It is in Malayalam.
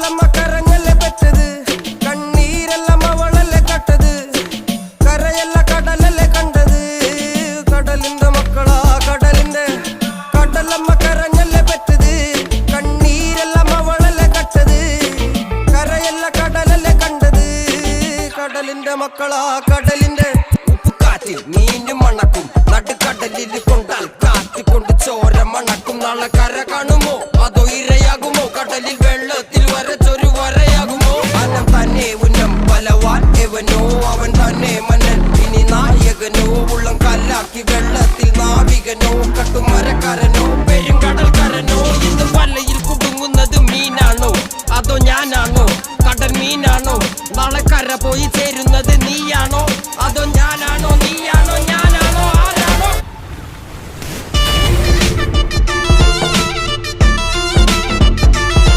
കടലമ്മ കരഞ്ഞല്ലേ പെറ്റത്, കണ്ണീരെല്ലാം അവളല്ലേ കട്ടത്, കരയല്ല കടലല്ലേ കണ്ടത്. കടലിന്റെ മക്കളാ കടലിന്റെ, കടലമ്മ കരഞ്ഞല്ലേ പെറ്റത്, കണ്ണീരെല്ലാം അവളല്ലേ കട്ടത്, കരയല്ല കടലല്ലേ കണ്ടത്. കടലിന്റെ മക്കളാ കടലിന്റെ. ഉപ്പുകാറ്റിൽ മീനും മണക്കും, നടുക്കടലിൽ കൊണ്ടാൽ കാറ്റിക്കൊണ്ട് ചോര മണക്കും. നാളെ കര കാണുമോ അതോ ഇരയാകുമോ, കടലിൽ വെള്ളത്തിൽ വരച്ചൊരു വരയാകുമോ. അനം തന്നെ ഉന്നം ബലവാൻ എവനോ, അവൻ തന്നെ മന്നൻ ഇനി നായകനോ. ഉള്ളം കല്ലാക്കി വെള്ളത്തിൽ നാവികനോ, കട്ടുമരക്കാരനോ പെരുങ്കടൽക്കാരനോ. ഇന്ന് വലയിൽ കുടുങ്ങുന്നത് മീനാണോ അതോ ഞാനാണോ, കടൽ മീനാണോ. നാളെ കര പോയി ചേരുന്നത് നീയാണോ അതോ